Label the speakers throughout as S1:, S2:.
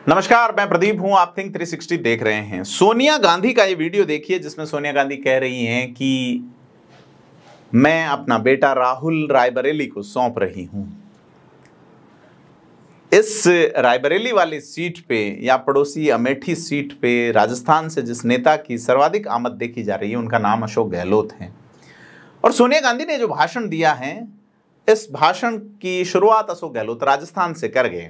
S1: नमस्कार, मैं प्रदीप हूं। आप थिंक 360 देख रहे हैं। सोनिया गांधी का ये वीडियो देखिए जिसमें सोनिया गांधी कह रही हैं कि मैं अपना बेटा राहुल रायबरेली को सौंप रही हूं। इस रायबरेली वाली सीट पे या पड़ोसी अमेठी सीट पे राजस्थान से जिस नेता की सर्वाधिक आमद देखी जा रही है उनका नाम अशोक गहलोत है। और सोनिया गांधी ने जो भाषण दिया है, इस भाषण की शुरुआत अशोक गहलोत राजस्थान से कर गए।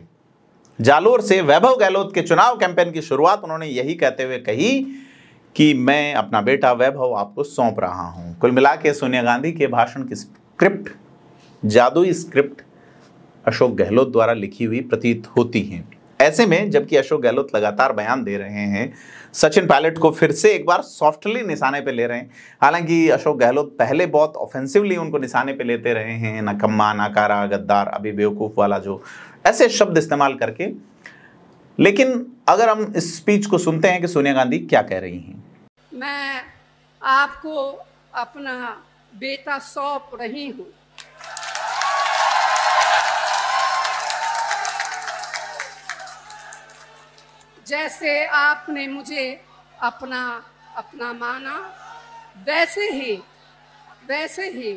S1: जालोर से वैभव गहलोत के चुनाव कैंपेन की शुरुआत उन्होंने यही कहते हुए कही कि मैं अपना बेटा वैभव आपको सौंप रहा हूं। कुल मिला के सोनिया गांधी के भाषण की स्क्रिप्ट, जादुई स्क्रिप्ट अशोक गहलोत द्वारा लिखी हुई प्रतीत होती है। ऐसे में जबकि अशोक गहलोत लगातार बयान दे रहे हैं, सचिन पायलट को फिर से एक बार सॉफ्टली निशाने पे ले रहे हैं। हालांकि अशोक गहलोत पहले बहुत ऑफेंसिवली उनको निशाने पे लेते रहे हैं, नकम्मा, नाकारा, गद्दार, अभी बेवकूफ वाला जो ऐसे शब्द इस्तेमाल करके। लेकिन अगर हम इस स्पीच को सुनते हैं कि सोनिया गांधी क्या कह रही हैं।
S2: मैं आपको अपना बेटा सौंप रही हूं। जैसे आपने मुझे अपना माना, वैसे ही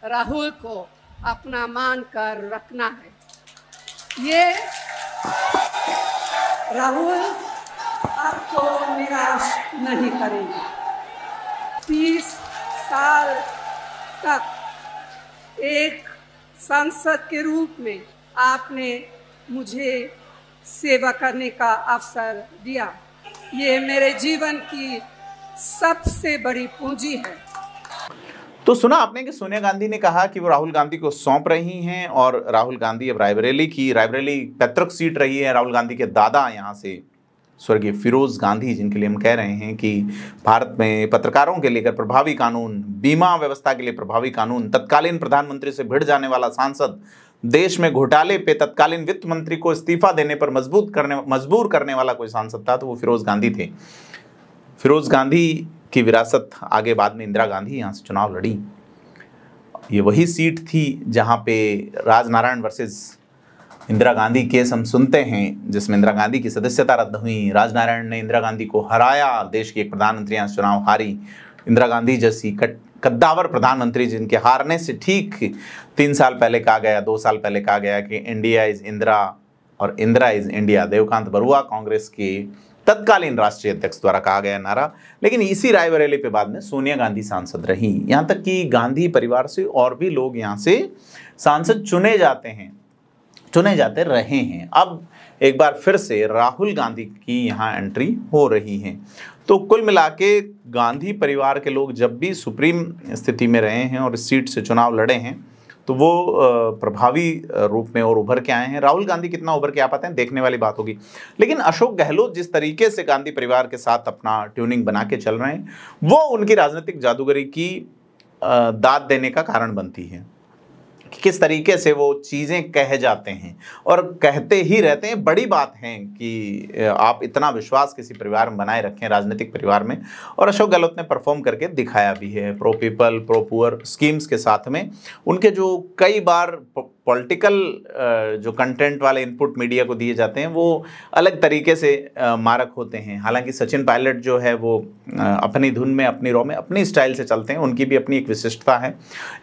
S2: राहुल को अपना मान कर रखना है। ये राहुल आपको निराश नहीं करेंगे। 30 साल तक एक सांसद के रूप में आपने मुझे सेवा करने का अवसर दिया। ये मेरे जीवन की सबसे बड़ी पूंजी है।
S1: तो सुना आपने कि सोनिया गांधी ने कहा कि वो राहुल गांधी को सौंप रही हैं और राहुल गांधी अब रायबरेली पैतृक सीट रही है। राहुल गांधी के दादा यहाँ से स्वर्गीय फिरोज गांधी, जिनके लिए हम कह रहे हैं कि भारत में पत्रकारों के लेकर प्रभावी कानून, बीमा व्यवस्था के लिए प्रभावी कानून, तत्कालीन प्रधानमंत्री से भिड़ जाने वाला सांसद, देश में घोटाले पे तत्कालीन वित्त मंत्री को इस्तीफा देने पर मजबूर करने वाला कोई सांसद था तो वो फिरोज गांधी थे। फिरोज गांधी की विरासत आगे बाद में इंदिरा गांधी यहाँ से चुनाव लड़ी। ये वही सीट थी जहाँ पे राजनारायण वर्सेस इंदिरा गांधी केस हम सुनते हैं, जिसमें इंदिरा गांधी की सदस्यता रद्द हुई, राजनारायण ने इंदिरा गांधी को हराया, देश की एक प्रधानमंत्री यहाँ चुनाव हारी। इंदिरा गांधी जैसी कद्दावर प्रधानमंत्री जिनके हारने से ठीक 3 साल पहले कहा गया, 2 साल पहले कहा गया कि इंडिया इज इंदिरा और इंदिरा इज इंडिया, देवकांत बरुआ कांग्रेस के तत्कालीन राष्ट्रीय अध्यक्ष द्वारा कहा गया नारा। लेकिन इसी रायबरेली पे बाद में सोनिया गांधी सांसद रही। यहाँ तक कि गांधी परिवार से और भी लोग यहाँ से सांसद चुने जाते रहे हैं। अब एक बार फिर से राहुल गांधी की यहाँ एंट्री हो रही है। तो कुल मिला के गांधी परिवार के लोग जब भी सुप्रीम स्थिति में रहे हैं और इस सीट से चुनाव लड़े हैं तो वो प्रभावी रूप में और उभर के आए हैं। राहुल गांधी कितना उभर के आ पाते हैं देखने वाली बात होगी। लेकिन अशोक गहलोत जिस तरीके से गांधी परिवार के साथ अपना ट्यूनिंग बना के चल रहे हैं, वो उनकी राजनीतिक जादूगरी की दाद देने का कारण बनती है कि किस तरीके से वो चीज़ें कह जाते हैं और कहते ही रहते हैं। बड़ी बात है कि आप इतना विश्वास किसी परिवार में बनाए रखें, राजनीतिक परिवार में, और अशोक गहलोत ने परफॉर्म करके दिखाया भी है। Pro people pro poor schemes के साथ में उनके जो कई बार पॉलिटिकल जो कंटेंट वाले इनपुट मीडिया को दिए जाते हैं वो अलग तरीके से मारक होते हैं। हालांकि सचिन पायलट जो है वो अपनी धुन में, अपनी रॉ में, अपनी स्टाइल से चलते हैं, उनकी भी अपनी एक विशिष्टता है।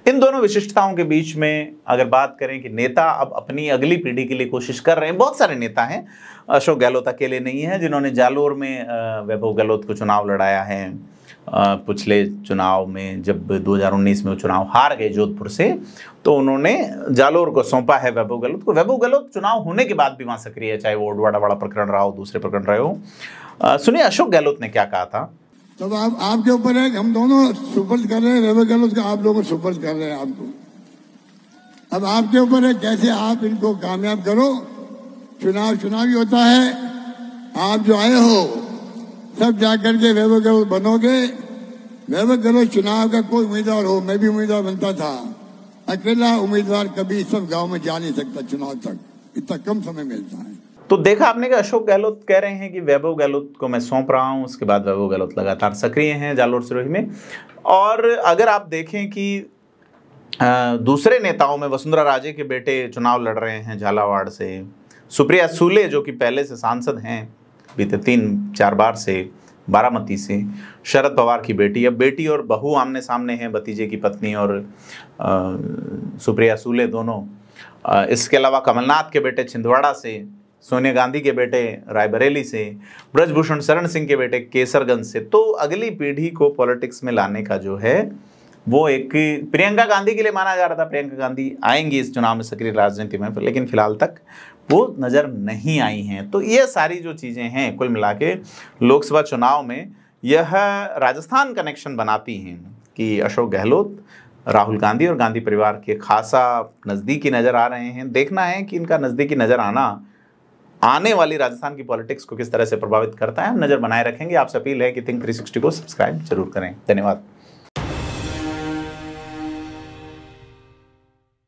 S1: इन दोनों विशिष्टताओं के बीच में अगर बात करें कि नेता अब अपनी अगली पीढ़ी के लिए कोशिश कर रहे हैं, बहुत सारे नेता हैं, अशोक गहलोत अकेले नहीं है जिन्होंने जालोर में वैभव गहलोत को चुनाव लड़ाया है। पिछले चुनाव में जब 2019 में वो चुनाव हार गए जोधपुर से, तो उन्होंने जालोर को सौंपा है वैभव गहलोत को। वैभव गहलोत चुनाव होने के बाद भी वहाँ सक्रिय है, चाहे वो ओडवाडा वाला प्रकरण रहा हो, दूसरे प्रकरण रहे हो। सुनिए अशोक गहलोत ने क्या कहा था।
S3: तब आपके ऊपर है, हम दोनों सुपर्द कर रहे हैं वैभव गहलोत का, आप लोग सुपर्द कर रहे हैं आपको। अब आपके ऊपर है कैसे आप इनको कामयाब करो। चुनाव ही होता है, आप जो आए हो सब जाकर के वैभव गहलोत बनोगे। वैभव गहलोत चुनाव का कोई उम्मीदवार हो, मैं भी उम्मीदवार बनता था, अकेला उम्मीदवार कभी सब गांव में जा नहीं सकता चुनाव तक, इतना कम समय मिलता है।
S1: तो देखा आपने कि अशोक गहलोत कह रहे हैं कि वैभव गहलोत को मैं सौंप रहा हूं। उसके बाद वैभव गहलोत लगातार सक्रिय हैं जालोर सिरोही में। और अगर आप देखें कि दूसरे नेताओं में वसुंधरा राजे के बेटे चुनाव लड़ रहे हैं झालावाड़ से, सुप्रिया सूले जो कि पहले से सांसद हैं बीते 3-4 बार से बारामती से, शरद पवार की बेटी, अब बेटी और बहू आमने सामने हैं, भतीजे की पत्नी और सुप्रिया सूले दोनों। इसके अलावा कमलनाथ के बेटे छिंदवाड़ा से, सोनिया गांधी के बेटे रायबरेली से, ब्रजभूषण शरण सिंह के बेटे केसरगंज से। तो अगली पीढ़ी को पॉलिटिक्स में लाने का जो है वो एक प्रियंका गांधी के लिए माना जा रहा था, प्रियंका गांधी आएंगी इस चुनाव में सक्रिय राजनीति में, लेकिन फिलहाल तक वो नज़र नहीं आई हैं। तो ये सारी जो चीज़ें हैं कुल मिला के लोकसभा चुनाव में यह राजस्थान कनेक्शन बनाती हैं कि अशोक गहलोत राहुल गांधी और गांधी परिवार के खासा नज़दीकी नज़र आ रहे हैं। देखना है कि इनका नज़दीकी नज़र आना आने वाली राजस्थान की पॉलिटिक्स को किस तरह से प्रभावित करता है। हम नज़र बनाए रखेंगे। आपसे अपील है कि थिंक 360 को सब्सक्राइब जरूर करें। धन्यवाद।